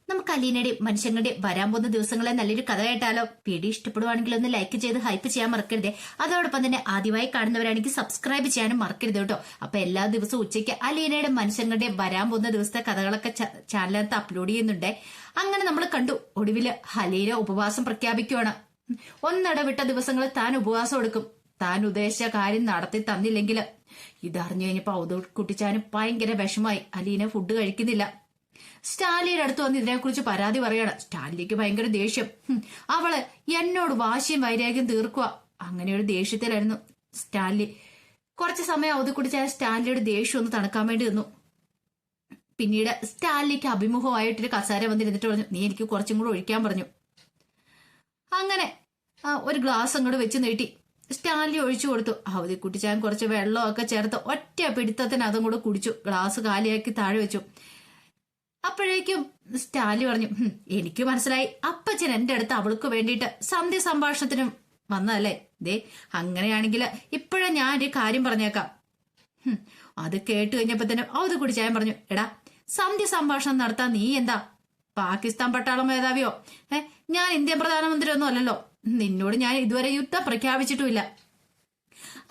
നമുക്ക് അലീനയുടെ മനുഷ്യങ്ങളുടെ വരാൻ പോകുന്ന ദിവസങ്ങളെ നല്ലൊരു കഥ കേട്ടാലോ? വീഡിയോ ഇഷ്ടപ്പെടുവാണെങ്കിൽ ഒന്ന് ലൈക്ക് ചെയ്ത് ഹൈപ്പ് ചെയ്യാൻ മറക്കരുതേ. അതോടൊപ്പം തന്നെ ആദ്യമായി കാണുന്നവരാണെങ്കിൽ സബ്സ്ക്രൈബ് ചെയ്യാനും മറക്കരുത് കേട്ടോ. അപ്പൊ എല്ലാ ദിവസവും ഉച്ചയ്ക്ക് അലീനയുടെ മനുഷ്യങ്ങളുടെ വരാൻ പോകുന്ന ദിവസത്തെ കഥകളൊക്കെ ചാനലിനകത്ത് അപ്ലോഡ് ചെയ്യുന്നുണ്ട്. അങ്ങനെ നമ്മൾ കണ്ടു. ഒടുവില് അലീന ഉപവാസം പ്രഖ്യാപിക്കുകയാണ്. ഒന്നിടവിട്ട ദിവസങ്ങളിൽ താൻ ഉപവാസം എടുക്കും. താൻ ഉദ്ദേശിച്ച കാര്യം നടത്തി തന്നില്ലെങ്കിൽ ഇതറിഞ്ഞു കഴിഞ്ഞപ്പോ കുട്ടിച്ചാനും ഭയങ്കര വിഷമായി. അലീന ഫുഡ് കഴിക്കുന്നില്ല. സ്റ്റാലിയുടെ അടുത്ത് വന്ന് ഇതിനെക്കുറിച്ച് പരാതി പറയാണ്. സ്റ്റാലിക്ക് ഭയങ്കര ദേഷ്യം. അവള് എന്നോട് വാശിയും വൈരാഗ്യം തീർക്കുക. അങ്ങനെ ഒരു ദേഷ്യത്തിലായിരുന്നു സ്റ്റാൻലി. കുറച്ചു സമയം അവധിക്കുടിച്ചായ സ്റ്റാൻലിയുടെ ദേഷ്യം ഒന്ന് തണുക്കാൻ വേണ്ടി നിന്നു. പിന്നീട് സ്റ്റാൻലിക്ക് അഭിമുഖമായിട്ടൊരു കസേര വന്നിരുന്നിട്ട് പറഞ്ഞു, നീ എനിക്ക് കുറച്ചും കൂടെ ഒഴിക്കാൻ പറഞ്ഞു. അങ്ങനെ ഒരു ഗ്ലാസ് അങ്ങോട്ട് വെച്ച് നീട്ടി സ്റ്റാൻലി ഒഴിച്ചു കൊടുത്തു. അവധിക്കുട്ടിച്ചാൻ കുറച്ച് വെള്ളമൊക്കെ ചേർത്ത് ഒറ്റ പിടുത്തത്തിന് അതും കൂടെ കുടിച്ചു. ഗ്ലാസ് കാലിയാക്കി താഴെ വെച്ചു. അപ്പോഴേക്കും സ്റ്റാലി പറഞ്ഞു, എനിക്ക് മനസ്സിലായി, അപ്പച്ചൻ എന്റെ അടുത്ത് അവൾക്ക് വേണ്ടിയിട്ട് സന്ധ്യ സംഭാഷണത്തിനും വന്നതല്ലേ. ദേ അങ്ങനെയാണെങ്കിൽ ഇപ്പോഴേ ഞാൻ ഒരു കാര്യം പറഞ്ഞേക്കാം. അത് കേട്ട് കഴിഞ്ഞപ്പോ തന്നെ അത് കുടിച്ചാൻ പറഞ്ഞു, എടാ സന്ധ്യ സംഭാഷണം നടത്താൻ നീ എന്താ പാകിസ്ഥാൻ പട്ടാളം മേധാവിയോ? ഞാൻ ഇന്ത്യൻ പ്രധാനമന്ത്രി ഒന്നും അല്ലല്ലോ. നിന്നോട് ഞാൻ ഇതുവരെ യുദ്ധം പ്രഖ്യാപിച്ചിട്ടുമില്ല.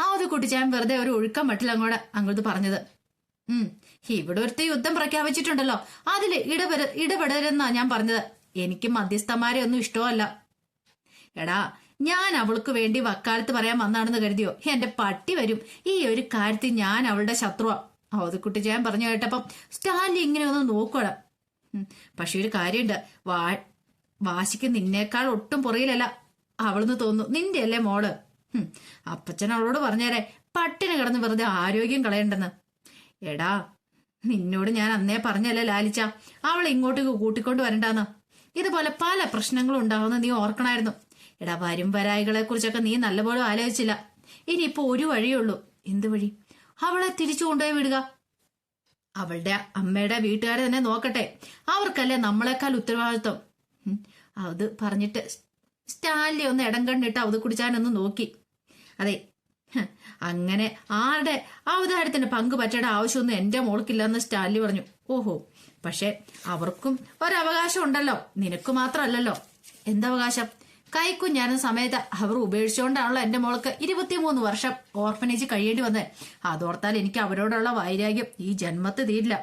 അത് കുട്ടിച്ചാൻ വെറുതെ ഒരു ഒഴുക്കം മട്ടിൽ അങ്ങോട്ട് പറഞ്ഞത്. ഇവിടെ ഒരുത്ത യുദ്ധം പ്രഖ്യാപിച്ചിട്ടുണ്ടല്ലോ, അതിൽ ഇടപെടരുന്നാ ഞാൻ പറഞ്ഞത്. എനിക്ക് മധ്യസ്ഥന്മാരെ ഒന്നും ഇഷ്ടമല്ല. എടാ ഞാൻ അവൾക്ക് വേണ്ടി വക്കാലത്ത് പറയാൻ വന്നാണെന്ന് കരുതിയോ? എന്റെ പട്ടി വരും. ഈ ഒരു കാര്യത്തിൽ ഞാൻ അവളുടെ ശത്രുവാ. അവതുക്കുട്ടി ഞാൻ പറഞ്ഞു കേട്ടപ്പം സ്റ്റാൻലി ഇങ്ങനെ ഒന്ന് നോക്കണം. പക്ഷെ ഒരു കാര്യമുണ്ട്, വാശിക്ക് നിന്നേക്കാൾ ഒട്ടും പുറയിലല്ല അവളെന്ന് തോന്നുന്നു. നിന്റെ അല്ലേ മോള്? അപ്പച്ചൻ അവളോട് പറഞ്ഞേരെ പട്ടിന് കിടന്ന് വെറുതെ ആരോഗ്യം കളയണ്ടെന്ന്. എടാ നിന്നോട് ഞാൻ അന്നേ പറഞ്ഞല്ലേ ലാലിച്ച, അവളെ ഇങ്ങോട്ട് കൂട്ടിക്കൊണ്ട് വരണ്ടാന്ന്. ഇതുപോലെ പല പ്രശ്നങ്ങളും ഉണ്ടാവുന്ന നീ ഓർക്കണായിരുന്നു. എടാ വരും വരായികളെ കുറിച്ചൊക്കെ നീ നല്ലപോലെ ആലോചിച്ചില്ല. ഇനിയിപ്പോ ഒരു വഴിയുള്ളൂ. എന്ത് വഴി? അവളെ തിരിച്ചു കൊണ്ടുപോയി വിടുക. അവളുടെ അമ്മയുടെ വീട്ടുകാരെ തന്നെ നോക്കട്ടെ. അവർക്കല്ലേ നമ്മളെക്കാൾ ഉത്തരവാദിത്വം. അത് പറഞ്ഞിട്ട് സ്റ്റാൻലി ഒന്ന് ഇടം കണ്ടിട്ട് അത് കുടിച്ചാനൊന്ന് നോക്കി. അതെ, അങ്ങനെ ആരുടെ അവതാരത്തിന് പങ്ക് പറ്റേണ്ട ആവശ്യമൊന്നും എന്റെ മോൾക്കില്ലെന്ന് സ്റ്റാൻലി പറഞ്ഞു. ഓഹോ, പക്ഷെ അവർക്കും ഒരവകാശം ഉണ്ടല്ലോ, നിനക്ക് മാത്രമല്ലല്ലോ. എന്തവകാശം? കൈക്കുഞ്ഞാനും സമയത്ത് അവർ ഉപേക്ഷിച്ചുകൊണ്ടാണല്ലോ എന്റെ മോൾക്ക് 23 വർഷം ഓർഫനേജ് കഴിയേണ്ടി വന്നത്. അതോർത്താൽ എനിക്ക് അവരോടുള്ള വൈരാഗ്യം ഈ ജന്മത്ത് തീരില്ല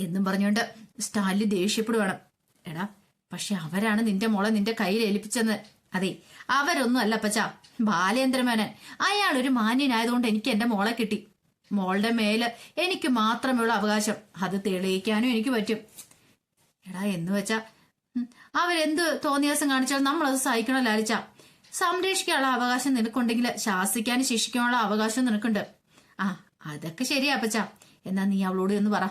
എന്നും പറഞ്ഞുകൊണ്ട് സ്റ്റാൻലി ദേഷ്യപ്പെടുവാണ്. എടാ പക്ഷെ അവരാണ് നിന്റെ മോളെ നിന്റെ കയ്യിൽ ഏൽപ്പിച്ചെന്ന്. അതെ, അവരൊന്നും അല്ല പച്ച, ബാലേന്ദ്രമേനൻ. അയാൾ ഒരു മാന്യനായതുകൊണ്ട് എനിക്ക് എന്റെ മോളെ കിട്ടി. മോളുടെ മേല് എനിക്ക് മാത്രമുള്ള അവകാശം, അത് തെളിയിക്കാനും എനിക്ക് പറ്റും. എടാ എന്ന് വെച്ചാ അവരെന്ത് തോന്നിയാസം കാണിച്ചാൽ നമ്മളത് സഹിക്കണോ ലാലിച്ച? സംരക്ഷിക്കാനുള്ള അവകാശം നിനക്കുണ്ടെങ്കിൽ ശാസിക്കാനും ശിക്ഷിക്കാനുള്ള അവകാശം നിനക്കുണ്ട്. അതൊക്കെ ശരിയാ പച്ച. എന്നാ നീ അവളോട് ഒന്ന് പറ,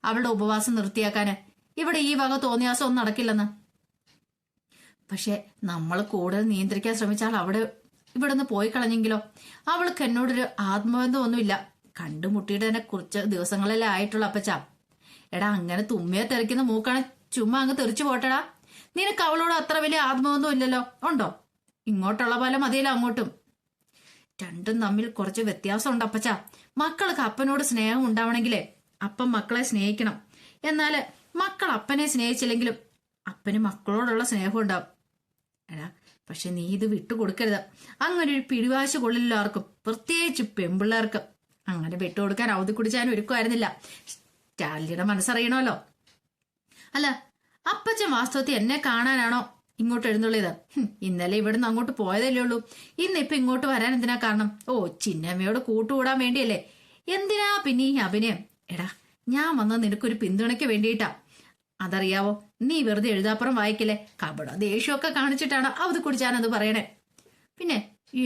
അവളുടെ ഉപവാസം നിർത്തിയാക്കാന്. ഇവിടെ ഈ വക തോന്നിയാസം ഒന്നും നടക്കില്ലെന്ന്. പക്ഷെ നമ്മൾ കൂടുതൽ നിയന്ത്രിക്കാൻ ശ്രമിച്ചാൽ ഇവിടെ നിന്ന് പോയി കളഞ്ഞെങ്കിലോ? അവൾക്ക് എന്നോടൊരു ആത്മബന്ധമൊന്നുമില്ല. കണ്ടുമുട്ടിയിട്ട് തന്നെ കുറച്ച് ദിവസങ്ങളല്ലേ ആയിട്ടുള്ള അപ്പച്ച. എടാ അങ്ങനെ തുമ്മിയെ തെറിക്കുന്ന മൂക്കാണ് ചുമ്മാ അങ്ങ് തെറിച്ചു പോട്ടടാ. നിനക്ക് അവളോട് അത്ര വലിയ ആത്മബന്ധം ഇല്ലല്ലോ, ഉണ്ടോ? ഇങ്ങോട്ടുള്ള പോലെ മതിയല്ലോ അങ്ങോട്ടും. രണ്ടും തമ്മിൽ കുറച്ച് വ്യത്യാസമുണ്ട് അപ്പച്ച. മക്കൾക്ക് അപ്പനോട് സ്നേഹം ഉണ്ടാവണമെങ്കിലേ അപ്പൻ മക്കളെ സ്നേഹിക്കണം. എന്നാല് മക്കൾ അപ്പനെ സ്നേഹിച്ചില്ലെങ്കിലും അപ്പന് മക്കളോടുള്ള സ്നേഹം ഉണ്ടാവും. എടാ പക്ഷെ നീ ഇത് വിട്ടുകൊടുക്കരുത്. അങ്ങനെ ഒരു പിടിവാശി കൊള്ളില്ല ആർക്കും, പ്രത്യേകിച്ച് പെൺപിള്ളേർക്ക്. അങ്ങനെ വിട്ടുകൊടുക്കാൻ അവധി കുടിച്ചാനും ഒരുക്കുമായിരുന്നില്ല. സ്റ്റാലിയുടെ മനസ്സറിയണമല്ലോ. അല്ല അപ്പച്ചൻ വാസ്തവത്തിൽ എന്നെ കാണാനാണോ ഇങ്ങോട്ട് എഴുന്നള്ളിയത്? ഇന്നലെ ഇവിടുന്ന് അങ്ങോട്ട് പോയതല്ലേ ഉള്ളൂ. ഇന്നിപ്പൊ ഇങ്ങോട്ട് വരാൻ എന്തിനാ കാരണം? ഓ, ചിന്നമ്മയോട് കൂട്ടുകൂടാൻ വേണ്ടിയല്ലേ? എന്തിനാ പിന്നെ ഈ അഭിനയം? എടാ ഞാൻ വന്നത് നിനക്കൊരു പിന്തുണയ്ക്ക് വേണ്ടിയിട്ടാ. അതറിയാവോ? നീ വെറുതെ എഴുതാപ്പുറം വായിക്കല്ലേ. കപട ദേഷ്യമൊക്കെ കാണിച്ചിട്ടാണ് അവത് കുടിച്ചാനത് പറയണേ. പിന്നെ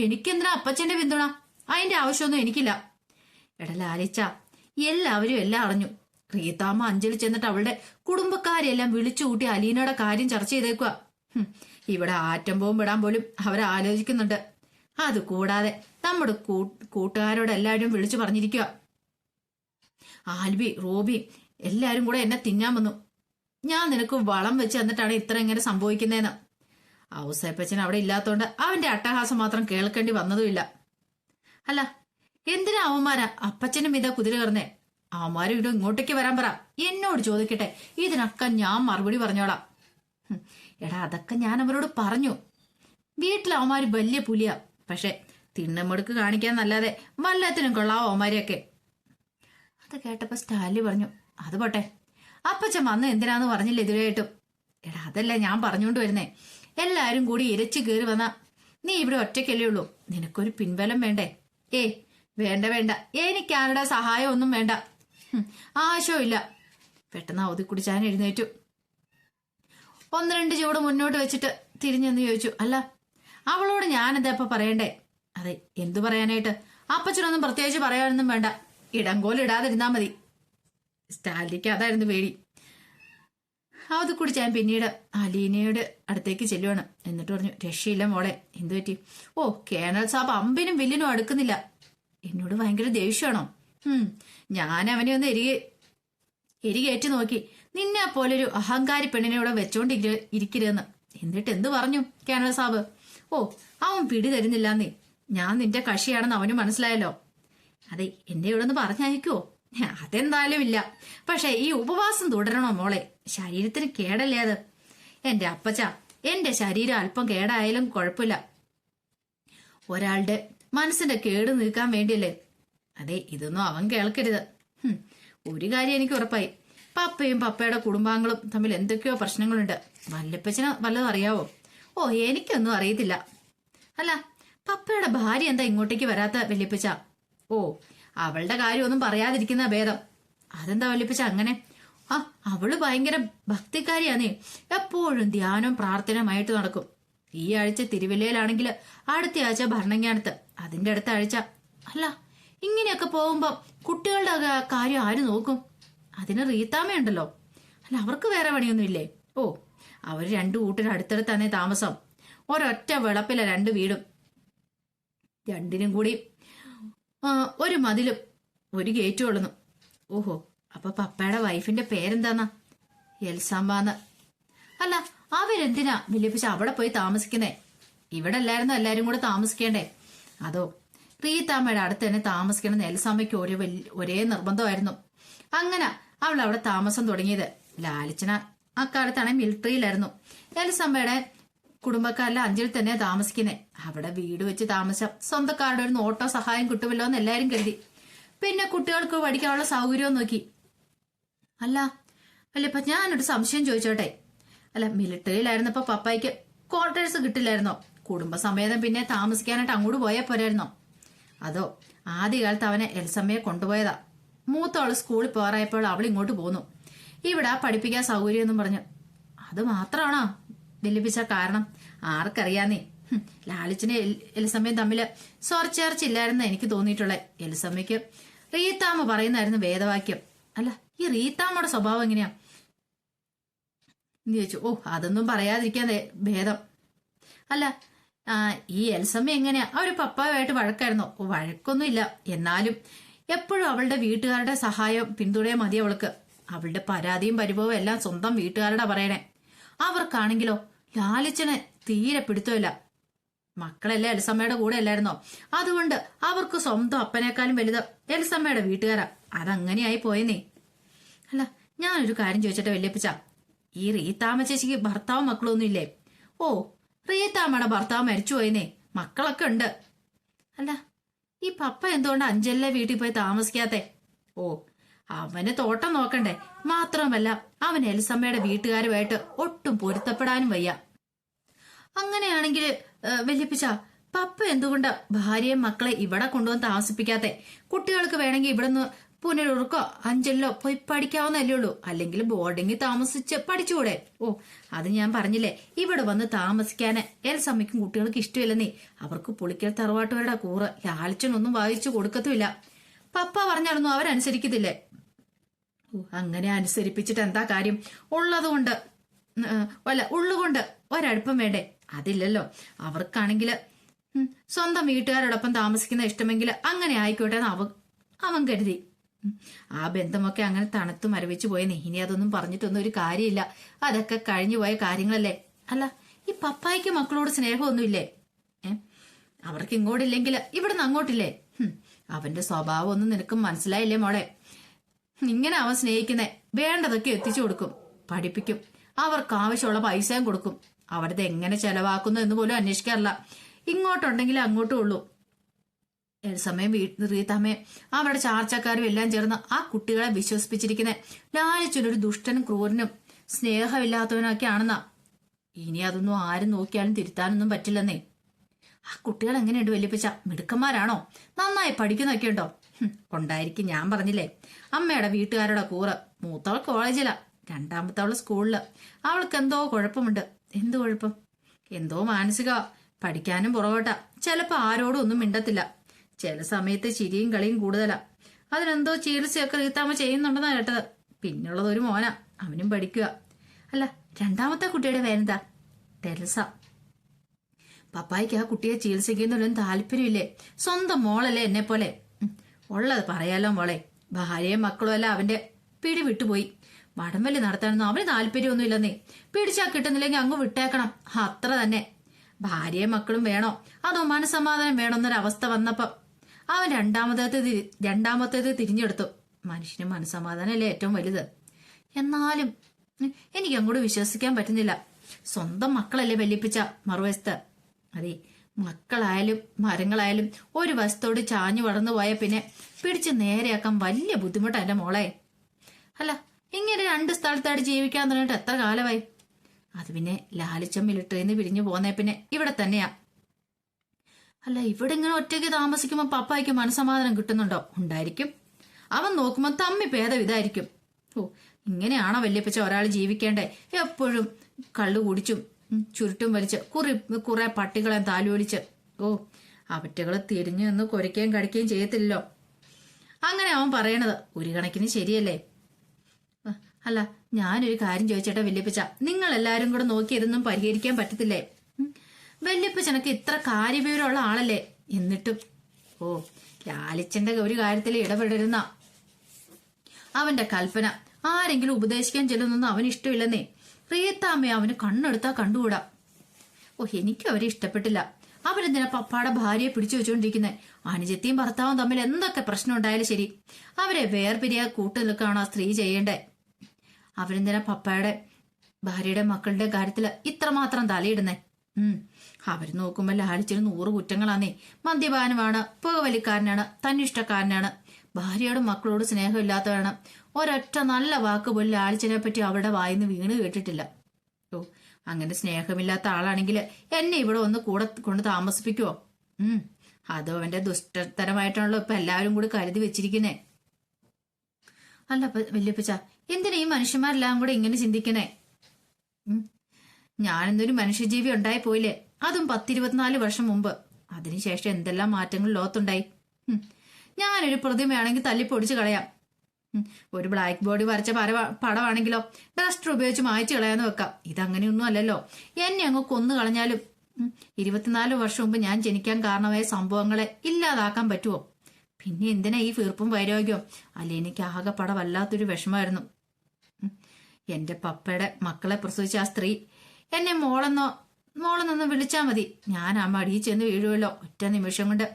എനിക്കെന്തിനാ അപ്പച്ചന്റെ പിന്തുണ? അതിന്റെ ആവശ്യമൊന്നും എനിക്കില്ല. എടാ ലാലിച്ച, എല്ലാവരും എല്ലാം അറിഞ്ഞു. റീതാമ്മ അഞ്ജലി ചെന്നിട്ട് അവളുടെ കുടുംബക്കാരെല്ലാം വിളിച്ചു കൂട്ടി അലീനയുടെ കാര്യം ചർച്ച ചെയ്തേക്കുക. ഇവിടെ ആറ്റം ബോംബ് ഇടാൻ പോലും അവരാലോചിക്കുന്നുണ്ട്. അത് കൂടാതെ നമ്മുടെ കൂട്ടുകാരോട് എല്ലാവരും വിളിച്ചു പറഞ്ഞിരിക്കുക. ആൽബി, റോബി എല്ലാരും കൂടെ എന്നെ തിന്നാൻ വന്നു. ഞാൻ നിനക്ക് വളം വെച്ച് തന്നിട്ടാണ് ഇത്ര ഇങ്ങനെ സംഭവിക്കുന്നതെന്ന്. ഔസേപ്പച്ചൻ അവിടെ ഇല്ലാത്തോണ്ട് അവന്റെ അട്ടഹാസം മാത്രം കേൾക്കേണ്ടി വന്നതുമില്ല. അല്ല എന്തിനാ അവന്മാരാ അപ്പച്ചനും ഇതാ കുതിര കയറുന്നേ? അവന്മാരും ഇവിടെ ഇങ്ങോട്ടേക്ക് വരാൻ പറ, എന്നോട് ചോദിക്കട്ടെ, ഇതിനൊക്കെ ഞാൻ മറുപടി പറഞ്ഞോളാം. എടാ അതൊക്കെ ഞാൻ അവരോട് പറഞ്ഞു. വീട്ടിൽ അവന്മാര് വലിയ പുലിയാ, പക്ഷെ തിണ്ണമെടുക്ക് കാണിക്കാൻ നല്ലാതെ വല്ലത്തിനും കൊള്ളാവോ അവന്മാരെയൊക്കെ. അത് കേട്ടപ്പോ സ്റ്റാലി പറഞ്ഞു, അത് പോട്ടെ, അപ്പച്ചൻ വന്ന് എന്തിനാന്ന് പറഞ്ഞില്ല ഇതുവരെയായിട്ടും. എടാ അതല്ല ഞാൻ പറഞ്ഞുകൊണ്ട് വരുന്നേ, എല്ലാരും കൂടി ഇരച്ചു കയറി വന്നാ നീ ഇവിടെ ഒറ്റയ്ക്കല്ലേ ഉള്ളൂ, നിനക്കൊരു പിൻബലം വേണ്ടേ? വേണ്ട വേണ്ട, എനിക്ക് ആരുടെ സഹായം ഒന്നും വേണ്ട, ആവശ്യമില്ല. പെട്ടെന്ന് അവധി കുടിച്ചാൻ എഴുന്നേറ്റു. 1-2 ചൂട് മുന്നോട്ട് വെച്ചിട്ട് തിരിഞ്ഞെന്ന് ചോദിച്ചു, അല്ല അവളോട് ഞാനെന്താ പറയണ്ടേ? അതെ, എന്തു പറയാനായിട്ട്, അപ്പച്ചനൊന്നും പ്രത്യേകിച്ച് പറയാനൊന്നും വേണ്ട, ഇടങ്കോലിടാതിരുന്നാ മതി. സ്റ്റാലിക്ക് അതായിരുന്നു പേടി. അത് കുടിച്ചാൻ പിന്നീട് അലീനയുടെ അടുത്തേക്ക് ചെല്ലുവാണ്. എന്നിട്ട് പറഞ്ഞു, രക്ഷയില്ല മോളെ, എന്തു പറ്റി? കേണൽ സാബ് അമ്പിനും വില്ലിനും അടുക്കുന്നില്ല. എന്നോട് ഭയങ്കര ദേഷ്യമാണോ? ഞാൻ അവനെ ഒന്ന് എരികേറ്റി നോക്കി, നിന്നെ പോലൊരു അഹങ്കാരി പെണ്ണിനെ ഇവിടെ വെച്ചോണ്ട് ഇരിക്കരുതെന്ന്. എന്നിട്ട് എന്തു പറഞ്ഞു കേണൽ സാബ്? അവൻ പിടി തരുന്നില്ലാന്നേ. ഞാൻ നിന്റെ കക്ഷിയാണെന്ന് അവന് മനസ്സിലായല്ലോ. അതെ, എന്നെ ഇവിടെ ഒന്ന് പറഞ്ഞയക്കുവോ? അതെന്തായാലും ഇല്ല. പക്ഷെ ഈ ഉപവാസം തുടരണോ മോളെ? ശരീരത്തിന് കേടല്ലേ അത്? എന്റെ അപ്പച്ച, എന്റെ ശരീരം അല്പം കേടായാലും കുഴപ്പമില്ല, ഒരാളുടെ മനസ്സിന്റെ കേട് നീക്കാൻ വേണ്ടിയല്ലേ. അതെ, ഇതൊന്നും അവൻ കേൾക്കരുത്. ഒരു കാര്യം എനിക്ക് ഉറപ്പായി, പപ്പയും പപ്പയുടെ കുടുംബാംഗങ്ങളും തമ്മിൽ എന്തൊക്കെയോ പ്രശ്നങ്ങളുണ്ട്. വല്ലപ്പച്ചന് വല്ലതും അറിയാവോ? എനിക്കൊന്നും അറിയത്തില്ല. അല്ല, പപ്പയുടെ ഭാര്യ എന്താ ഇങ്ങോട്ടേക്ക് വരാത്ത വല്യപ്പച്ച? അവളുടെ കാര്യമൊന്നും പറയാതിരിക്കുന്ന ഭേദം. അതെന്താ വല്യപ്പച്ച അങ്ങനെ? അവള് ഭയങ്കര ഭക്തിക്കാരിയാന്നേ. എപ്പോഴും ധ്യാനവും പ്രാർത്ഥനയുമായിട്ട് നടക്കും. ഈ ആഴ്ച തിരുവല്ലയിലാണെങ്കിൽ അടുത്ത ആഴ്ച ഭരണങ്ങാനത്ത്, അതിന്റെ അടുത്ത ആഴ്ച. അല്ല, ഇങ്ങനെയൊക്കെ പോകുമ്പോ കുട്ടികളുടെ കാര്യം ആര് നോക്കും? അതിന് റീത്താമ്മയുണ്ടല്ലോ. അല്ല, അവർക്ക് വേറെ പണിയൊന്നുമില്ലേ? അവർ 2 കൂട്ടരും അടുത്തടുത്താണേ താമസം. ഒരൊറ്റ വിളപ്പില 2 വീടും, 2നും കൂടി ഒരു മതിലും 1 ഗേറ്റും ഉള്ളു. അപ്പൊ പപ്പയുടെ വൈഫിന്റെ പേരെന്താന്നാ? എൽസാമ്പാന്ന്. അല്ല, അവരെന്തിനാ വല്യപ്പച്ച അവിടെ പോയി താമസിക്കുന്നേ? ഇവിടെ അല്ലായിരുന്നു എല്ലാരും കൂടെ താമസിക്കേണ്ടേ? അതോ റീത്താമ്മയുടെ അടുത്ത് തന്നെ താമസിക്കണം എൽസാമ്മയ്ക്ക് ഒരേ നിർബന്ധമായിരുന്നു. അങ്ങനെ അവൾ അവിടെ താമസം തുടങ്ങിയത്. ലാലിച്ചന അക്കാലത്താണെങ്കിൽ മിലിറ്ററിയിലായിരുന്നു. എൽസാമ്മയുടെ കുടുംബക്കാരിലെ 5ൽ തന്നെ താമസിക്കുന്നേ. അവിടെ വീട് വെച്ച് താമസം സ്വന്തക്കാരുടെ ഒരു നോട്ടോ സഹായം കിട്ടുമല്ലോ എന്ന് എല്ലാരും കരുതി. പിന്നെ കുട്ടികൾക്ക് പഠിക്കാനുള്ള സൗകര്യവും നോക്കി. അല്ല ഇപ്പൊ ഞാനൊരു സംശയം ചോദിച്ചോട്ടെ. അല്ല, മിലിറ്ററിയിലായിരുന്നപ്പോ പപ്പായ്ക്ക് ക്വാർട്ടേഴ്സ് കിട്ടില്ലായിരുന്നോ? കുടുംബസമേതം പിന്നെ താമസിക്കാനായിട്ട് അങ്ങോട്ട് പോയാൽ പോരായിരുന്നോ? അതോ ആദ്യകാലത്ത് അവനെ എൽസമ്മയെ കൊണ്ടുപോയതാ. മൂത്തോള് സ്കൂളിൽ പോറായപ്പോൾ അവൾ ഇങ്ങോട്ട് പോന്നു. ഇവിടെ പഠിപ്പിക്കാൻ സൗകര്യം പറഞ്ഞു. അത് മാത്രമാണോ വല്യപ്പിച്ച കാരണം? ആർക്കറിയാന്നേ. ലാലിച്ചനെ എലിസമ്മയും തമ്മില് സ്വർച്ചേർച്ചില്ലായിരുന്ന എനിക്ക് തോന്നിയിട്ടുള്ളേ. എലിസമ്മയ്ക്ക് റീത്താമ്മ പറയുന്നായിരുന്നു വേദവാക്യം. അല്ല, ഈ റീത്താമ്മയുടെ സ്വഭാവം എങ്ങനെയാ എന്ന് ചോദിച്ചു. അതൊന്നും പറയാതിരിക്കാൻ ഭേദം. അല്ല, ഈ എൽസമ്മ എങ്ങനെയാ? അവര് പപ്പായുമായിട്ട് വഴക്കായിരുന്നോ? വഴക്കൊന്നും ഇല്ല, എന്നാലും എപ്പോഴും അവളുടെ വീട്ടുകാരുടെ സഹായം പിന്തുണയും മതി അവൾക്ക്. അവളുടെ പരാതിയും പരിഭവവും എല്ലാം സ്വന്തം വീട്ടുകാരുടെ പറയണേ. അവർക്കാണെങ്കിലോ ലാലിച്ചനെ തീരെ പിടുത്തമില്ല. മക്കളെല്ലാം എൽസമ്മയുടെ കൂടെ അല്ലായിരുന്നോ? അതുകൊണ്ട് അവർക്ക് സ്വന്തം അപ്പനേക്കാളും വലുത് എൽസമ്മയുടെ വീട്ടുകാരാ. അതങ്ങനെയായി പോയെന്നേ. അല്ല, ഞാനൊരു കാര്യം ചോദിച്ചിട്ട് വല്യപ്പച്ച, ഈ റീത്താമ്മ ചേച്ചിക്ക് ഭർത്താവും മക്കളൊന്നും ഇല്ലേ? റീത്താമ്മയുടെ ഭർത്താവ് മരിച്ചു പോയെന്നേ, മക്കളൊക്കെ ഉണ്ട്. അല്ല, ഈ പപ്പ എന്തുകൊണ്ട് അഞ്ചലിലെ വീട്ടിൽ പോയി താമസിക്കാത്തെ? അവന് തോട്ടം നോക്കണ്ടേ? മാത്രമല്ല അവൻ എൽസമ്മയുടെ വീട്ടുകാരുമായിട്ട് ഒട്ടും പൊരുത്തപ്പെടാനും വയ്യ. അങ്ങനെയാണെങ്കിൽ വല്യപ്പിച്ച, പപ്പ എന്തുകൊണ്ട് ഭാര്യയും മക്കളെ ഇവിടെ കൊണ്ടുവന്ന് താമസിപ്പിക്കാത്തെ? കുട്ടികൾക്ക് വേണമെങ്കിൽ ഇവിടുന്ന് പുനരുറുക്കോ അഞ്ചലിലോ പോയി പഠിക്കാവുന്നല്ലേ ഉള്ളൂ. അല്ലെങ്കിൽ ബോർഡിങ്ങിൽ താമസിച്ച് പഠിച്ചുകൂടെ? അത് ഞാൻ പറഞ്ഞില്ലേ, ഇവിടെ വന്ന് താമസിക്കാന് എൽസമ്മയ്ക്കും കുട്ടികൾക്ക് ഇഷ്ടമില്ലെന്നേ. അവർക്ക് പുളിക്കൽ തറവാട്ടുകാരുടെ കൂറ് ലാലിച്ചനൊന്നും വായിച്ചു കൊടുക്കത്തുമില്ല. പപ്പ പറഞ്ഞാലൊന്നും അവരനുസരിക്കത്തില്ലേ? അങ്ങനെ അനുസരിപ്പിച്ചിട്ട് എന്താ കാര്യം? ഉള്ളുകൊണ്ട് ഒരടുപ്പം വേണ്ടേ? അതില്ലല്ലോ. അവർക്കാണെങ്കിൽ സ്വന്തം വീട്ടുകാരോടൊപ്പം താമസിക്കുന്ന ഇഷ്ടമെങ്കിൽ അങ്ങനെ ആയിക്കോട്ടെ എന്ന് അവൻ കരുതി. ആ ബന്ധമൊക്കെ അങ്ങനെ തണുത്തു മരവിച്ചു പോയെന്നേ. ഇനി അതൊന്നും പറഞ്ഞിട്ടൊന്നും ഒരു കാര്യമില്ല. അതൊക്കെ കഴിഞ്ഞു പോയ കാര്യങ്ങളല്ലേ. അല്ല, ഈ പപ്പായ്ക്ക് മക്കളോട് സ്നേഹമൊന്നുമില്ലേ? അവർക്ക് ഇങ്ങോട്ടില്ലെങ്കിൽ ഇവിടുന്ന് അങ്ങോട്ടില്ലേ? അവന്റെ സ്വഭാവം ഒന്നും നിനക്ക് മനസ്സിലായില്ലേ മോളെ? ഇങ്ങനെ അവൻ സ്നേഹിക്കുന്നേ. വേണ്ടതൊക്കെ എത്തിച്ചു കൊടുക്കും, പഠിപ്പിക്കും, അവർക്ക് ആവശ്യമുള്ള പൈസയും കൊടുക്കും. അവരത് എങ്ങനെ ചെലവാക്കുന്നു എന്ന് പോലും അന്വേഷിക്കാറില്ല. ഇങ്ങോട്ടുണ്ടെങ്കിൽ അങ്ങോട്ടും ഉള്ളൂ. സമയം റീതാമ്മയും അവരുടെ ചാർച്ചക്കാരും എല്ലാം ചേർന്ന് ആ കുട്ടികളെ വിശ്വസിപ്പിച്ചിരിക്കുന്നത് ലാലിച്ചനൊരു ദുഷ്ടനും ക്രൂരനും സ്നേഹമില്ലാത്തവനൊക്കെയാണെന്നാ. ഇനി അതൊന്നും ആരും നോക്കിയാലും തിരുത്താനൊന്നും പറ്റില്ലെന്നേ. ആ കുട്ടികൾ എങ്ങനെയുണ്ട് വല്യപ്പച്ച? മിടുക്കന്മാരാണോ? നന്നായി പഠിക്കുന്നൊക്കെ ഉണ്ടോ? ഉണ്ടായിരിക്കും. ഞാൻ പറഞ്ഞില്ലേ, അമ്മയുടെ വീട്ടുകാരുടെ കൂറ്. മൂത്തവൾ കോളേജിലാ, രണ്ടാമത്തവൾ സ്കൂളില്. അവൾക്ക് എന്തോ കുഴപ്പമുണ്ട്. എന്ത് കുഴപ്പം? എന്തോ മാനസിക. പഠിക്കാനും പുറകോട്ടാ. ചിലപ്പോ ആരോടും ഒന്നും മിണ്ടത്തില്ല. ചില സമയത്ത് ചിരിയും കളിയും കൂടുതലാ. അതിനെന്തോ ചികിത്സയൊക്കെ റീത്താമ്മ ചെയ്യുന്നുണ്ടെന്നാ കേട്ടത്. പിന്നുള്ളത് ഒരു മോനാ, അവനും പഠിക്കുക. അല്ല, രണ്ടാമത്തെ കുട്ടിയുടെ പേരെന്താ? ടെരസ. പപ്പായ്ക്ക് ആ കുട്ടിയെ ചികിത്സിക്കുന്നതിലൊന്നും താല്പര്യമില്ലേ? സ്വന്തം മോളല്ലേ എന്നെ പോലെ. ഉള്ളത് പറയാലോ മോളെ, ഭാര്യയും മക്കളും എല്ലാം അവന്റെ പിടി വിട്ടുപോയി. വടംവലി നടത്താനൊന്നും അവന് താല്പര്യമൊന്നുമില്ലെന്നേ. പിടിച്ചാ കിട്ടുന്നില്ലെങ്കിൽ അങ്ങ് വിട്ടേക്കണം, അത്ര തന്നെ. ഭാര്യയും മക്കളും വേണോ അതോ മനസമാധാനം വേണമെന്നൊരവസ്ഥ വന്നപ്പം അവൻ രണ്ടാമത്തേത് തിരിഞ്ഞെടുത്തു. മനുഷ്യന് മനസമാധാനമല്ലേ ഏറ്റവും വലുത്. എന്നാലും എനിക്ക് അങ്ങോട്ട് വിശ്വസിക്കാൻ പറ്റുന്നില്ല. സ്വന്തം മക്കളല്ലേ വല്യപ്പിച്ച മറുവശത്ത്. അതെ, മക്കളായാലും മരങ്ങളായാലും ഒരു വശത്തോട് ചാഞ്ഞു വളർന്നു പോയ പിന്നെ പിടിച്ച് നേരെയാക്കാൻ വലിയ ബുദ്ധിമുട്ടാ എന്റെ മോളെ. അല്ല, ഇങ്ങനെ 2 സ്ഥലത്തായിട്ട് ജീവിക്കാൻ തുടങ്ങിയിട്ട് എത്ര കാലമായി? അത് പിന്നെ ലാലിച്ചം മിലിട്ടറിന്ന് പിരിഞ്ഞു പോന്നേ പിന്നെ ഇവിടെ തന്നെയാ. അല്ല, ഇവിടെ ഇങ്ങനെ ഒറ്റയ്ക്ക് താമസിക്കുമ്പോ പപ്പായ്ക്ക് മനസമാധാനം കിട്ടുന്നുണ്ടോ? ഉണ്ടായിരിക്കും. അവൻ നോക്കുമ്പോ തമ്മി ഭേദം ഇതായിരിക്കും. ഓ, ഇങ്ങനെയാണോ വല്യപ്പച്ച ഒരാൾ ജീവിക്കേണ്ടേ? എപ്പോഴും കള്ളു കുടിച്ചും ചുരുട്ടും വലിച്ച് കുറെ പട്ടികളെ താലോലിച്ച്. ഓ, അവറ്റകള് തിരിഞ്ഞു നിന്ന് കുരയ്ക്കുകയും കടിക്കുകയും ചെയ്യത്തില്ലല്ലോ. അങ്ങനെ അവൻ പറയണത് ഒരു കണക്കിന് ശരിയല്ലേ? അല്ല, ഞാനൊരു കാര്യം ചോദിച്ചേട്ടാ വല്യപ്പച്ച, നിങ്ങൾ എല്ലാരും കൂടെ നോക്കി ഇതൊന്നും പരിഹരിക്കാൻ പറ്റത്തില്ലേ? വല്യപ്പച്ചനക്ക് ഇത്ര കാര്യവിവരമുള്ള ആളല്ലേ, എന്നിട്ടും ഓ, ലാലിച്ചന്റെ ഒരു കാര്യത്തിൽ ഇടപെടരുന്ന അവന്റെ കൽപ്പന ആരെങ്കിലും ഉപദേശിക്കാൻ ചെല്ലുന്നൊന്നും അവന് ഇഷ്ടമില്ലെന്നേ. റീത്താമ്മയെ അവന് കണ്ണെടുത്താ കണ്ടുകൂടാ. ഓ, എനിക്കും അവരെ ഇഷ്ടപ്പെട്ടില്ല. അവരെന്തിനാ പപ്പാടെ ഭാര്യയെ പിടിച്ചു വെച്ചുകൊണ്ടിരിക്കുന്നേ? അനുജത്തിയും ഭർത്താവും തമ്മിൽ എന്തൊക്കെ പ്രശ്നം ഉണ്ടായാലും ശരി, അവരെ വേർപിരിയാ കൂട്ടു നിൽക്കുകയാണ് ആ സ്ത്രീ ചെയ്യേണ്ടേ. അവരെന്തിനാ പപ്പായുടെ ഭാര്യയുടെ മക്കളുടെ കാര്യത്തില് ഇത്രമാത്രം തലയിടുന്നേ? അവര് നോക്കുമ്പോ ലാലിച്ചിന് 100 കുറ്റങ്ങളാന്നേ. മദ്യപാനമാണ്, പുകവലിക്കാരനാണ്, തന്നിഷ്ടക്കാരനാണ്, ഭാര്യയോടും മക്കളോടും സ്നേഹമില്ലാത്തവരാണ്. ഒരൊറ്റ നല്ല വാക്ക് പോലും ലാലിച്ചിനെ പറ്റി അവരുടെ വായിന്ന് വീണ് കേട്ടിട്ടില്ല. ഓ, അങ്ങനെ സ്നേഹമില്ലാത്ത ആളാണെങ്കിൽ എന്നെ ഇവിടെ ഒന്ന് കൂടെ കൊണ്ട് താമസിപ്പിക്കുവോ? അതോ അവന്റെ ദുഷ്ടതരമായിട്ടാണല്ലോ ഇപ്പൊ എല്ലാവരും കൂടി കരുതി വെച്ചിരിക്കുന്നേ. അല്ല വല്യപ്പച്ച, എന്തിനാ ഈ മനുഷ്യന്മാരെല്ലാം കൂടെ ഇങ്ങനെ ചിന്തിക്കുന്നേ? ഞാനെന്തൊരു മനുഷ്യജീവി ഉണ്ടായി പോയില്ലേ, അതും 10-24 വർഷം മുമ്പ്. അതിനുശേഷം എന്തെല്ലാം മാറ്റങ്ങൾ ലോകത്തുണ്ടായി. ഞാനൊരു പ്രതിമയാണെങ്കിൽ തല്ലിപ്പൊടിച്ച് കളയാം. ഒരു ബ്ലാക്ക് ബോർഡ് വരച്ച പടമാണെങ്കിലോ ഡസ്റ്റർ ഉപയോഗിച്ച് മായ്ച്ചു കളയാന്ന് വെക്കാം. ഇതങ്ങനെയൊന്നും അല്ലല്ലോ. എന്നെ അങ്ങ് കൊന്നു കളഞ്ഞാലും 24 വർഷം മുമ്പ് ഞാൻ ജനിക്കാൻ കാരണമായ സംഭവങ്ങളെ ഇല്ലാതാക്കാൻ പറ്റുമോ? പിന്നെ എന്തിനാ ഈ വീർപ്പും വൈരാഗ്യവും? അല്ല, എനിക്ക് ആകെപ്പട വല്ലാത്തൊരു വിഷമായിരുന്നു. എന്റെ പപ്പയുടെ മക്കളെ പ്രസവിച്ച ആ സ്ത്രീ എന്നെ മോളെന്നൊന്ന് വിളിച്ചാ മതി, ഞാൻ ആ മടിയിൽ ചെന്ന് വീഴുമല്ലോ. ഒറ്റ നിമിഷം കൊണ്ട്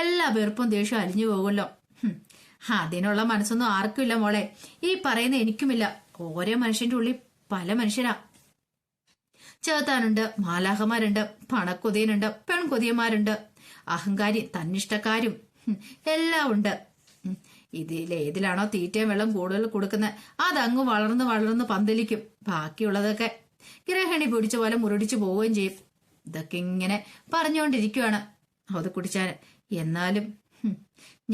എല്ലാ വെറുപ്പും ദേഷ്യവും അലിഞ്ഞു പോകുമല്ലോ. അതിനുള്ള മനസ്സൊന്നും ആർക്കും ഇല്ല മോളെ. ഈ പറയുന്ന എനിക്കുമില്ല. ഓരോ മനുഷ്യന്റെ ഉള്ളിൽ പല മനുഷ്യരാ. ചേർത്താനുണ്ട്, മാലാഹമാരുണ്ട്, പണക്കൊതിയനുണ്ട്, പെൺകൊതിയന്മാരുണ്ട്, അഹങ്കാരി, തന്നിഷ്ടക്കാരും എല്ലാം ഉണ്ട്. ഇതിലേതിലാണോ തീറ്റയും വെള്ളം കൂടുതൽ കൊടുക്കുന്നത് അതങ്ങ് വളർന്ന് വളർന്ന് പന്തലിക്കും. ബാക്കിയുള്ളതൊക്കെ ഗ്രഹണി പിടിച്ച പോലെ മുരടിച്ചു പോവുകയും ചെയ്യും. ഇതൊക്കെ ഇങ്ങനെ പറഞ്ഞുകൊണ്ടിരിക്കുവാണ് അത് കുടിച്ചാൽ. എന്നാലും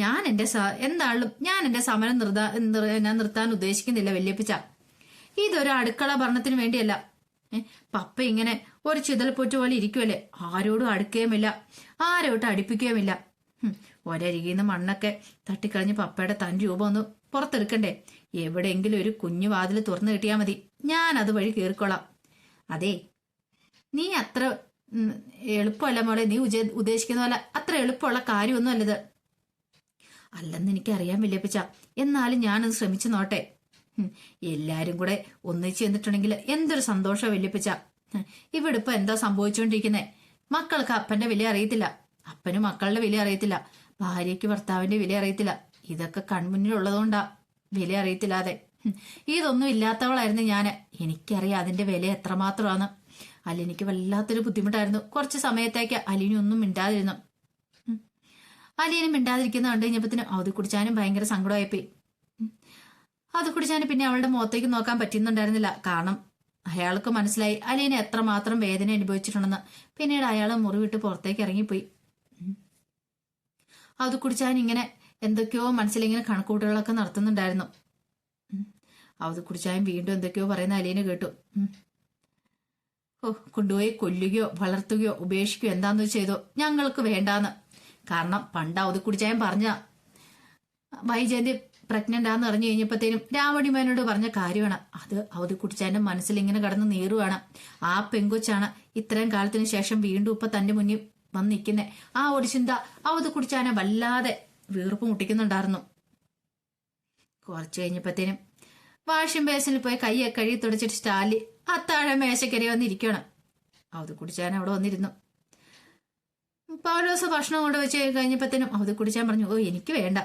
ഞാൻ എന്റെ സമരം നിർത്താൻ ഉദ്ദേശിക്കുന്നില്ല വല്യപ്പച്ച. ഇതൊരു അടുക്കള ഭരണത്തിന് വേണ്ടിയല്ല. പപ്പ ഇങ്ങനെ ഒരു ചിതൽപ്പൊറ്റു പോലെ ഇരിക്കുമല്ലേ, ആരോടും അടുക്കുകയുമില്ല, ആരോട്ടും അടുപ്പിക്കുകയുമില്ല. ഒരരികിന്ന് മണ്ണൊക്കെ തട്ടിക്കളഞ്ഞ് പപ്പയുടെ തൻ രൂപം ഒന്ന് പുറത്തെടുക്കണ്ടേ? എവിടെയെങ്കിലും ഒരു കുഞ്ഞു വാതിൽ തുറന്നു കിട്ടിയാൽ മതി, ഞാൻ അത് വഴി കയറിക്കോളാം. അതെ, നീ അത്ര എളുപ്പമല്ല മോളെ, നീ ഉദ്ദേശിക്കുന്ന പോലെ അത്ര എളുപ്പമുള്ള കാര്യമൊന്നും അല്ലത്. അല്ലെന്ന് എനിക്കറിയാൻ വല്യപ്പച്ച, എന്നാലും ഞാനത് ശ്രമിച്ചു നോട്ടെ. എല്ലാരും കൂടെ ഒന്നിച്ച് ചെന്നിട്ടുണ്ടെങ്കിൽ എന്തൊരു സന്തോഷം വല്യപ്പച്ച. ഇവിടെ ഇപ്പൊ എന്താ സംഭവിച്ചുകൊണ്ടിരിക്കുന്നേ? മക്കൾക്ക് അപ്പന്റെ വില അറിയത്തില്ല, അപ്പന് മക്കളുടെ വില അറിയത്തില്ല, ഭാര്യയ്ക്ക് ഭർത്താവിന്റെ വില അറിയത്തില്ല. ഇതൊക്കെ കൺമുന്നിലുള്ളതുകൊണ്ടാ വില അറിയത്തില്ലാതെ. ഇതൊന്നും ഇല്ലാത്തവളായിരുന്നു ഞാൻ. എനിക്കറിയാം അതിന്റെ വില എത്രമാത്രമാണ്. അലീനയ്ക്ക് വല്ലാത്തൊരു ബുദ്ധിമുട്ടായിരുന്നു. കുറച്ച് സമയത്തേക്ക് അലീന ഒന്നും മിണ്ടാതിരുന്നു. അലീന മിണ്ടാതിരിക്കുന്ന കണ്ടു കഴിഞ്ഞപ്പത്തിന് അത് കുടിച്ചാനും ഭയങ്കര സങ്കടമായിപ്പോയി. അത് കുടിച്ചാനും പിന്നെ അവളുടെ മുഖത്തേക്ക് നോക്കാൻ പറ്റുന്നുണ്ടായിരുന്നില്ല. കാരണം അയാൾക്ക് മനസ്സിലായി അലീന എത്രമാത്രം വേദന അനുഭവിച്ചിട്ടുണ്ടെന്ന്. പിന്നീട് അയാൾ മുറിവിട്ട് പുറത്തേക്ക് ഇറങ്ങിപ്പോയി. അത് കുടിച്ചാൻ ഇങ്ങനെ എന്തൊക്കെയോ മനസ്സിലിങ്ങനെ കണക്കൂട്ടുകളൊക്കെ നടത്തുന്നുണ്ടായിരുന്നു. അത് കുടിച്ചാൻ വീണ്ടും എന്തൊക്കെയോ പറയുന്ന അലീന കേട്ടു. കൊണ്ടുപോയി കൊല്ലുകയോ വളർത്തുകയോ ഉപേക്ഷിക്കുകയോ എന്താന്ന് ചെയ്തോ, ഞങ്ങൾക്ക് വേണ്ടാന്ന്. കാരണം പണ്ട് അവധി കുടിച്ചാൻ പറഞ്ഞ വൈജയന്തി പ്രഗ്നന്റ് ആന്ന് അറിഞ്ഞു കഴിഞ്ഞപ്പോഴത്തേനും രാവണിമേനോട് പറഞ്ഞ കാര്യമാണ്. അത് അവധി കുടിച്ചാന്റെ മനസ്സിൽ ഇങ്ങനെ കടന്ന് നീറുവാണ്. ആ പെങ്കൊച്ചാണ് ഇത്രയും കാലത്തിന് ശേഷം വീണ്ടും ഇപ്പൊ തന്റെ മുന്നിൽ വന്ന് നിൽക്കുന്നേ. ആ ഒരു ചിന്ത അവധി കുടിച്ചാനെ വല്ലാതെ വീർപ്പ് മുട്ടിക്കുന്നുണ്ടായിരുന്നു. കുറച്ചു കഴിഞ്ഞപ്പോഴത്തേനും വാഷിംഗ് ബേസിൽ പോയി കൈയെ കഴുകി തുടച്ചിട്ട് സ്റ്റാലി അത്താഴ മേശക്കരി വന്നിരിക്കണം. അവധി കുടിച്ചാൻ അവിടെ വന്നിരുന്നു. പൗലോസ് ഭക്ഷണം കൊണ്ട് വെച്ച് കഴിഞ്ഞപ്പോഴത്തേനും അവധി കുടിച്ചാൻ പറഞ്ഞു, ഓ എനിക്ക് വേണ്ട.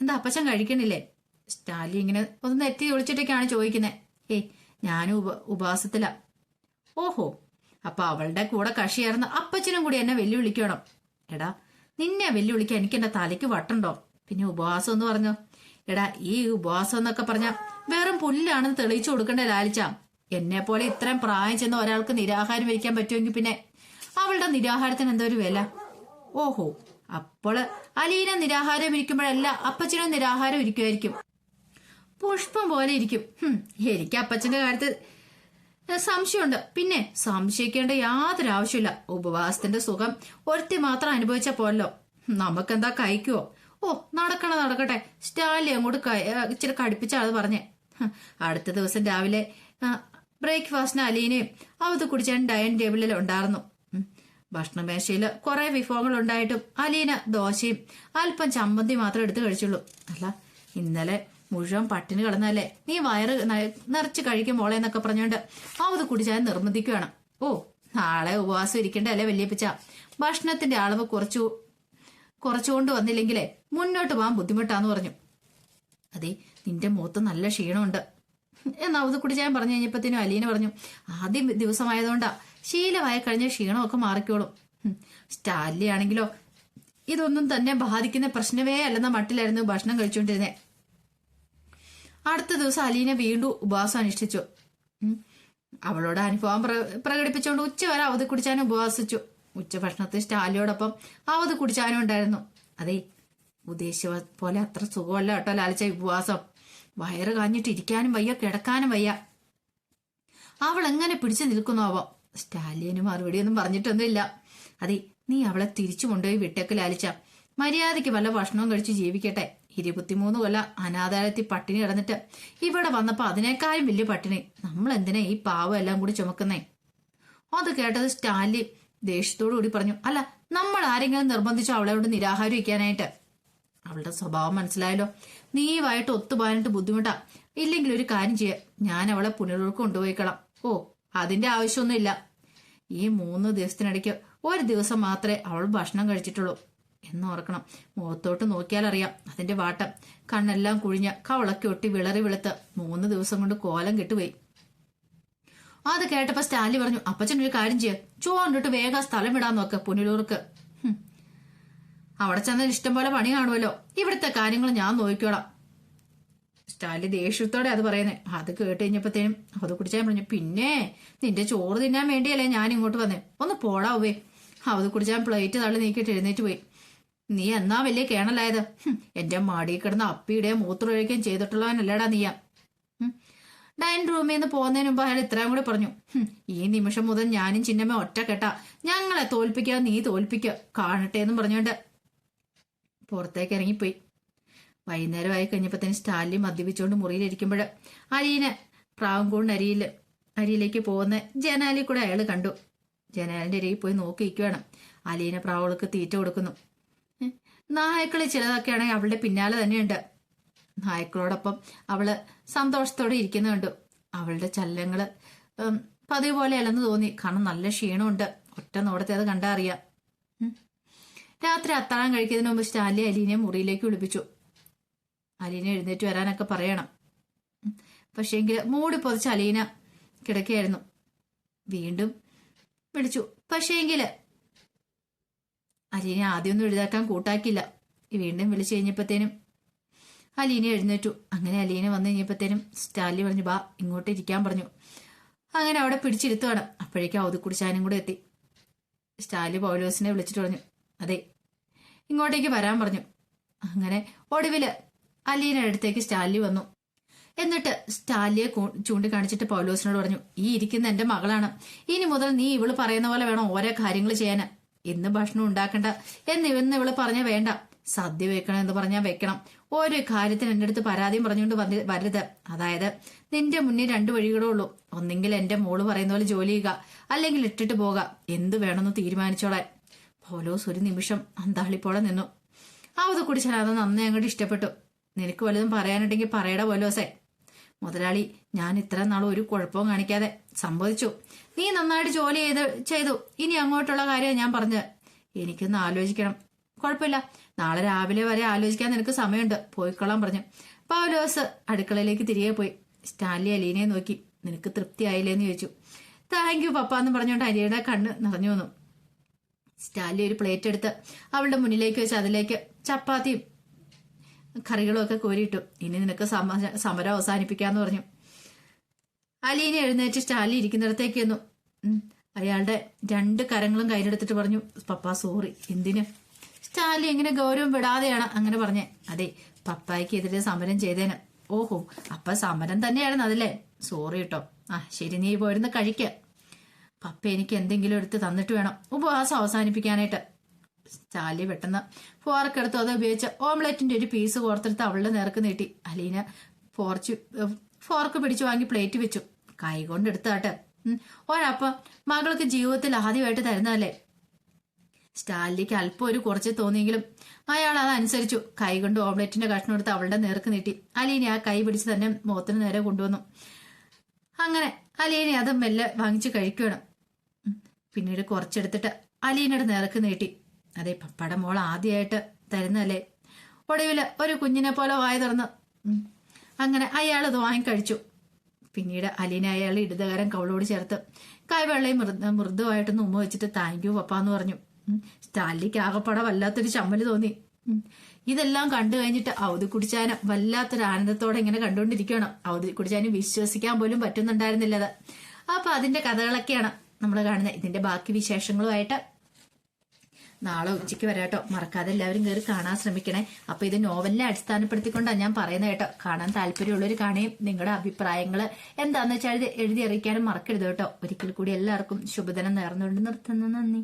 എന്താ അപ്പച്ചൻ കഴിക്കണില്ലേ? സ്റ്റാലി ഇങ്ങനെ ഒന്ന് നെറ്റി ഒളിച്ചിട്ടൊക്കെയാണ് ചോദിക്കുന്നത്. ഏയ് ഞാനും ഉപവാസത്തിലാ. ഓഹോ, അപ്പൊ അവളുടെ കൂടെ കക്ഷിയായിരുന്ന അപ്പച്ചനും കൂടി എന്നെ വെല്ലുവിളിക്കണം. എടാ നിന്നെ വെല്ലുവിളിക്കാൻ എനിക്ക് എന്റെ തലയ്ക്ക് വട്ടുണ്ടോ? പിന്നെ ഉപവാസം എന്ന് പറഞ്ഞോ? എടാ ഈ ഉപവാസം എന്നൊക്കെ പറഞ്ഞ വെറും പുല്ലാണെന്ന് തെളിയിച്ചു കൊടുക്കണ്ടേ ലാലിച്ച. എന്നെ പോലെ ഇത്രയും പ്രായം ചെന്ന ഒരാൾക്ക് നിരാഹാരം ഇരിക്കാൻ പറ്റുമെങ്കിൽ പിന്നെ അവളുടെ നിരാഹാരത്തിന് എന്തോ ഒരു വില. ഓഹോ, അപ്പോൾ അലീന നിരാഹാരം ഇരിക്കുമ്പോഴല്ല അപ്പച്ചനും നിരാഹാരം ഇരിക്കുമായിരിക്കും. പുഷ്പം പോലെ ഇരിക്കും. എനിക്ക് അപ്പച്ചന്റെ കാര്യത്തിൽ സംശയമുണ്ട്. പിന്നെ സംശയിക്കേണ്ട യാതൊരു ആവശ്യമില്ല. ഉപവാസത്തിന്റെ സുഖം ഒരുത്തി മാത്രം അനുഭവിച്ച പോലല്ലോ, നമുക്കെന്താ കഴിക്കുവോ? ഓ നടക്കട്ടെ. സ്റ്റാലി അങ്ങോട്ട് ഇച്ചിരി കടുപ്പിച്ചാണ് പറഞ്ഞേ. അടുത്ത ദിവസം രാവിലെ ബ്രേക്ക്ഫാസ്റ്റിന് അലീനയും അവത് കുടിച്ചാൻ ഡൈനിങ് ടേബിളിൽ ഉണ്ടായിരുന്നു. ഭക്ഷണമേശയില് കുറെ വിഭവങ്ങൾ ഉണ്ടായിട്ടും അലീന ദോശയും അല്പം ചമ്മന്തി മാത്രം എടുത്ത് കഴിച്ചുള്ളൂ. അല്ല ഇന്നലെ മുഴുവൻ പട്ടിണി കിടന്നല്ലേ, നീ വയറ് നിറച്ച് കഴിക്കും മോളെ എന്നൊക്കെ പറഞ്ഞുകൊണ്ട് അവത് കുടിച്ചാൻ നിർബന്ധിക്കുകയാണ്. ഓ നാളെ ഉപവാസം ഇരിക്കേണ്ടല്ലേ വല്യപ്പിച്ച. ഭക്ഷണത്തിന്റെ അളവ് കുറച്ചുകൊണ്ട് വന്നില്ലെങ്കിലേ മുന്നോട്ട് പോകാൻ ബുദ്ധിമുട്ടാന്ന് പറഞ്ഞു. അതെ നിന്റെ മുഖത്ത് നല്ല ക്ഷീണമുണ്ട് എന്നാ അവത് കുടിച്ചാൻ പറഞ്ഞു കഴിഞ്ഞപ്പത്തേനും അലീന പറഞ്ഞു, ആദ്യം ദിവസമായതുകൊണ്ടാ, ശീലമായി കഴിഞ്ഞ ക്ഷീണമൊക്കെ മാറിക്കോളും. സ്റ്റാലി ആണെങ്കിലോ ഇതൊന്നും തന്നെ ബാധിക്കുന്ന പ്രശ്നമേ അല്ലെന്ന മട്ടിലായിരുന്നു ഭക്ഷണം കഴിച്ചുകൊണ്ടിരുന്നേ. അടുത്ത ദിവസം അലീന വീണ്ടും ഉപവാസം അനുഷ്ഠിച്ചു. അവളോട് അനുഭവം പ്രകടിപ്പിച്ചുകൊണ്ട് ഉച്ചവരെ അവധി കുടിച്ചാനും ഉപവാസിച്ചു. ഉച്ചഭക്ഷണത്തിൽ സ്റ്റാലിയോടൊപ്പം അവധി കുടിച്ചാനും ഉണ്ടായിരുന്നു. അതെ ഉദ്ദേശിച്ച പോലെ അത്ര സുഖമല്ല കേട്ടോ ലാലിച്ച ഉപവാസം. വയറ് കാഞ്ഞിട്ട് ഇരിക്കാനും വയ്യ, കിടക്കാനും വയ്യ. അവൾ എങ്ങനെ പിടിച്ചു നിൽക്കുന്നു? സ്റ്റാലിയന് മറുപടിയൊന്നും പറഞ്ഞിട്ടൊന്നുമില്ല. അതെ നീ അവളെ തിരിച്ചു കൊണ്ടുപോയി വിട്ടേക്ക് ലാലിച്ച. മര്യാദയ്ക്ക് വല്ല ഭക്ഷണവും കഴിച്ച് ജീവിക്കട്ടെ. 23 കൊല്ലം അനാഥാലയത്തിൽ പട്ടിണി കിടന്നിട്ട് ഇവിടെ വന്നപ്പോ അതിനേക്കാളും വലിയ പട്ടിണി. നമ്മൾ എന്തിനാ ഈ പാവം എല്ലാം കൂടി ചുമക്കുന്നേ? അത് കേട്ടത് സ്റ്റാലി ദേഷ്യത്തോടു കൂടി പറഞ്ഞു, അല്ല നമ്മൾ ആരെങ്കിലും നിർബന്ധിച്ചോ അവളോട് നിരാഹാരം ഇരിക്കാനായിട്ട്? അവളുടെ സ്വഭാവം മനസ്സിലായല്ലോ. നീയുമായിട്ട് ഒത്തുപോകാനായിട്ട് ബുദ്ധിമുട്ടാ. ഇല്ലെങ്കിൽ ഒരു കാര്യം ചെയ്യാം, ഞാൻ അവളെ പുനരൂർക്ക് കൊണ്ടുപോയിക്കളാം. ഓ അതിന്റെ ആവശ്യമൊന്നുമില്ല. ഈ 3 ദിവസത്തിനിടയ്ക്ക് ഒരു ദിവസം മാത്രമേ അവൾ ഭക്ഷണം കഴിച്ചിട്ടുള്ളൂ എന്നോർക്കണം. മുഖത്തോട്ട് നോക്കിയാൽ അറിയാം അതിന്റെ വാട്ടം. കണ്ണെല്ലാം കുഴിഞ്ഞ കവളൊക്കെ ഒട്ടി വിളറി വെളുത്ത് 3 ദിവസം കൊണ്ട് കോലം കെട്ടുപോയി. അത് കേട്ടപ്പോ സ്റ്റാലി പറഞ്ഞു, അപ്പച്ചൻ ഒരു കാര്യം ചെയ്യ, ചോണ്ടിട്ട് വേഗം സ്ഥലം വിടാൻ നോക്ക് പുനലൂർക്ക്. അവിടെ ചെന്നാൽ ഇഷ്ടം പോലെ പണി കാണുമല്ലോ, ഇവിടുത്തെ കാര്യങ്ങൾ ഞാൻ നോക്കിക്കോളാം. സ്റ്റാലി ദേഷ്യത്തോടെ അത് പറയുന്നേ. അത് കേട്ട് കഴിഞ്ഞപ്പോഴത്തേനും അത് കുടിച്ചാൻ പറഞ്ഞു, പിന്നെ നിന്റെ ചോറ് തിന്നാൻ വേണ്ടിയല്ലേ ഞാൻ ഇങ്ങോട്ട് വന്നേ, ഒന്ന് പോടാവേ. അത് കുടിച്ചാൻ പ്ലേറ്റ് തള്ളി നീക്കിയിട്ട് എഴുന്നേറ്റ് പോയി. നീ എന്നാ വലിയ കേണലായത്? എന്റെ മാടി കിടന്ന് അപ്പിയുടെയും മൂത്രമൊഴിക്കുകയും ചെയ്തിട്ടുള്ളവനല്ലേടാ നീയാ. ഡൈനിങ് റൂമിൽ നിന്ന് പോകുന്നതിന് മുമ്പ് അയാൾ ഇത്രയും കൂടി പറഞ്ഞു, ഈ നിമിഷം മുതൽ ഞാനും ചിന്നമ്മ ഒറ്റ കെട്ടാ, ഞങ്ങളെ തോൽപ്പിക്കുക നീ തോൽപ്പിക്കുക കാണട്ടെ എന്നും പറഞ്ഞുകൊണ്ട് പുറത്തേക്ക് ഇറങ്ങിപ്പോയി. വൈകുന്നേരമായി കഴിഞ്ഞപ്പോഴത്തേന് സ്റ്റാലി മദ്യപിച്ചുകൊണ്ട് മുറിയിലിരിക്കുമ്പോൾ അലീന പ്രാവൻകൂടിന് അരിയിലേക്ക് പോകുന്ന ജനാലിൽ കൂടെ അയാൾ കണ്ടു. ജനാലിന്റെ അരിയിൽ പോയി നോക്കിയിരിക്കുകയാണ്. അലീന പ്രാവുകൾക്ക് തീറ്റ കൊടുക്കുന്നു. നായക്കളിൽ ചിലതൊക്കെയാണെങ്കിൽ അവളുടെ പിന്നാലെ തന്നെയുണ്ട്. നായക്കളോടൊപ്പം അവള് സന്തോഷത്തോടെ ഇരിക്കുന്ന കണ്ടു. അവളുടെ ചലനങ്ങള് പതിവ് പോലെ അല്ലെന്ന് തോന്നി. കാരണം നല്ല ക്ഷീണമുണ്ട്. ഒറ്റ നോടത്തെ അത് കണ്ടാ അറിയാം. രാത്രി അത്താഴം കഴിക്കുന്നതിന് മുമ്പ് സ്റ്റാലി അലീനയെ മുറിയിലേക്ക് വിളിപ്പിച്ചു. അലീന എഴുന്നേറ്റ് വരാനൊക്കെ പറയണം. പക്ഷേങ്കിൽ മൂടി പൊതിച്ച് അലീന കിടക്കുകയായിരുന്നു. വീണ്ടും വിളിച്ചു. പക്ഷേങ്കിൽ അലീന ആദ്യമൊന്നും എഴുതാക്കാൻ കൂട്ടാക്കില്ല. വീണ്ടും വിളിച്ചു കഴിഞ്ഞപ്പോഴത്തേനും അലീന എഴുന്നേറ്റു. അങ്ങനെ അലീന വന്നു കഴിഞ്ഞപ്പോഴത്തേനും സ്റ്റാലി പറഞ്ഞു, ബാ ഇങ്ങോട്ട് ഇരിക്കാൻ പറഞ്ഞു. അങ്ങനെ അവിടെ പിടിച്ചിരുത്തുവാണ്. അപ്പോഴേക്കും അവധിക്കുടിച്ചാനും കൂടെ എത്തി. സ്റ്റാലി പൗലോസിനെ വിളിച്ചിട്ട് പറഞ്ഞു, അതെ ഇങ്ങോട്ടേക്ക് വരാൻ പറഞ്ഞു. അങ്ങനെ ഒടുവില് അലീനയുടെ അടുത്തേക്ക് സ്റ്റാലി വന്നു. എന്നിട്ട് സ്റ്റാലിയെ ചൂണ്ടിക്കാണിച്ചിട്ട് പൗലോസിനോട് പറഞ്ഞു, ഈ ഇരിക്കുന്ന എന്റെ മകളാണ്. ഇനി മുതൽ നീ ഇവള് പറയുന്ന പോലെ വേണം ഓരോ കാര്യങ്ങൾ ചെയ്യാൻ. ഇന്ന് ഭക്ഷണം ഉണ്ടാക്കണ്ട എന്ന് ഇവള് പറഞ്ഞാൽ വേണ്ട. സദ്യ വെക്കണം എന്ന് പറഞ്ഞാൽ വെക്കണം. ഓരോ കാര്യത്തിന് എന്റെ അടുത്ത് പരാതിയും പറഞ്ഞുകൊണ്ട് വരരുത്. അതായത് നിന്റെ മുന്നിൽ 2 വഴികളേ ഉള്ളൂ. ഒന്നെങ്കിൽ എന്റെ മോള് പറയുന്ന പോലെ ജോലി ചെയ്യുക, അല്ലെങ്കിൽ ഇട്ടിട്ട് പോക. എന്ത് വേണമെന്ന് തീരുമാനിച്ചോളാൻ. പൗലോസ് ഒരു നിമിഷം അന്താളിപ്പോടെ നിന്നു. അവധിക്കുടിച്ചാൽ അത് നന്നേ അങ്ങോട്ട് ഇഷ്ടപ്പെട്ടു. നിനക്ക് വലുതും പറയാനുണ്ടെങ്കിൽ പറയട പൗലോസേ. മുതലാളി, ഞാൻ ഇത്ര നാളും ഒരു കുഴപ്പവും കാണിക്കാതെ സമ്മതിച്ചു. നീ നന്നായിട്ട് ജോലി ചെയ്തു. ഇനി അങ്ങോട്ടുള്ള കാര്യം ഞാൻ പറഞ്ഞത്. എനിക്കൊന്ന് ആലോചിക്കണം. കുഴപ്പമില്ല, നാളെ രാവിലെ വരെ ആലോചിക്കാൻ നിനക്ക് സമയമുണ്ട്. പോയിക്കൊള്ളാൻ പറഞ്ഞു. പൗലോസ് അടുക്കളയിലേക്ക് തിരികെ പോയി. സ്റ്റാൻലി അലീനയെ നോക്കി, നിനക്ക് തൃപ്തിയായില്ലേന്ന് ചോദിച്ചു. താങ്ക് യു പപ്പ എന്ന് പറഞ്ഞുകൊണ്ട് അലിയുടെ കണ്ണ് നിറഞ്ഞു വന്നു. സ്റ്റാൻലി ഒരു പ്ലേറ്റ് എടുത്ത് അവളുടെ മുന്നിലേക്ക് വെച്ച് അതിലേക്ക് ചപ്പാത്തിയും കറികളും ഒക്കെ കോരിയിട്ടു. ഇനി നിനക്ക് സമരം അവസാനിപ്പിക്കാന്ന് പറഞ്ഞു. അലീന എഴുന്നേറ്റ് സ്റ്റാൻലി ഇരിക്കുന്നിടത്തേക്ക് വന്നു. അയാളുടെ 2 കരങ്ങളും കയ്യിലെടുത്തിട്ട് പറഞ്ഞു, പപ്പ സോറി. എന്തിന്? സ്റ്റാൻലി എങ്ങനെ ഗൗരവം വിടാതെയാണ് അങ്ങനെ പറഞ്ഞേ. അതെ, പപ്പായ്ക്ക് എതിരെ സമരം ചെയ്തേന്. ഓഹോ, അപ്പൊ സമരം തന്നെയായിരുന്നു അതല്ലേ? സോറി കേട്ടോ. ശരി, നീ പോയിരുന്ന് കഴിക്ക. പപ്പ എനിക്ക് എന്തെങ്കിലും എടുത്ത് തന്നിട്ട് വേണം ഉപവാസം അവസാനിപ്പിക്കാനായിട്ട്. സ്റ്റാൻലി പെട്ടെന്ന് ഫോർക്കെടുത്ത് അത് ഉപയോഗിച്ച് ഓംലെറ്റിന്റെ ഒരു പീസ് കോർത്തെടുത്ത് അവളുടെ നേർക്ക് നീട്ടി. അലീന ഫോർക്ക് പിടിച്ചു വാങ്ങി പ്ലേറ്റ് വെച്ചു. കൈ കൊണ്ട് എടുത്താട്ടെ. ഒരപ്പം മകൾക്ക് ജീവിതത്തിൽ ആദ്യമായിട്ട് തരുന്നതല്ലേ. സ്റ്റാൻലിക്ക് അല്പം ഒരു കുറച്ച് തോന്നിയെങ്കിലും അയാൾ അതനുസരിച്ചു. കൈ കൊണ്ട് ഓംലെറ്റിന്റെ കഷ്ണം എടുത്ത് അവളുടെ നേർക്ക് നീട്ടി. അലീന ആ കൈ പിടിച്ച് തന്നെ മുഖത്തിന് നേരെ കൊണ്ടുവന്നു. അങ്ങനെ അലീന അത് മെല്ലെ വാങ്ങിച്ച് കഴിക്കണം. പിന്നീട് കുറച്ചെടുത്തിട്ട് അലീനയുടെ നേർക്ക് നീട്ടി. അതെ, പപ്പയുടെ മോൾ ആദ്യമായിട്ട് തരുന്നല്ലേ. ഒടുവില് ഒരു കുഞ്ഞിനെ പോലെ വായ തുറന്ന് അങ്ങനെ അയാൾ അത് വാങ്ങിക്കഴിച്ചു. പിന്നീട് അലീന അയാളെ ഇടതുകാരം കവളോട് ചേർത്ത് കൈവെള്ളയും മൃദുവായിട്ടൊന്ന് ഉമ്മ വെച്ചിട്ട് താങ്ക് യു പപ്പ എന്ന് പറഞ്ഞു. സ്റ്റാൻലിക്ക് ആകപ്പാടെ വല്ലാത്തൊരു ചമ്മല് തോന്നി. ഇതെല്ലാം കണ്ടു കഴിഞ്ഞിട്ട് അവധിക്കുടിച്ചാന് വല്ലാത്തൊരു ആനന്ദത്തോടെ ഇങ്ങനെ കണ്ടുകൊണ്ടിരിക്കുകയാണ്. അവധിക്കുടിച്ചാന് വിശ്വസിക്കാൻ പോലും പറ്റുന്നുണ്ടായിരുന്നില്ലത്. അപ്പൊ അതിന്റെ കഥകളൊക്കെയാണ് നമ്മൾ കാണുന്നത്. ഇതിന്റെ ബാക്കി വിശേഷങ്ങളുമായിട്ട് നാളെ ഉച്ചയ്ക്ക് വരാട്ടോ. മറക്കാതെ എല്ലാവരും കയറി കാണാൻ ശ്രമിക്കണേ. അപ്പൊ ഇത് നോവലിനെ അടിസ്ഥാനപ്പെടുത്തിക്കൊണ്ടാണ് ഞാൻ പറയുന്നത് കേട്ടോ. കാണാൻ താല്പര്യമുള്ളവർ കാണുകയും നിങ്ങളുടെ അഭിപ്രായങ്ങൾ എന്താണെന്ന് വെച്ചാൽ എഴുതി അറിയിക്കാനും മറക്കരുത് കേട്ടോ. ഒരിക്കൽ കൂടി എല്ലാവർക്കും ശുഭദിനം നേർന്നുകൊണ്ട് നിർത്തുന്നു. നന്ദി.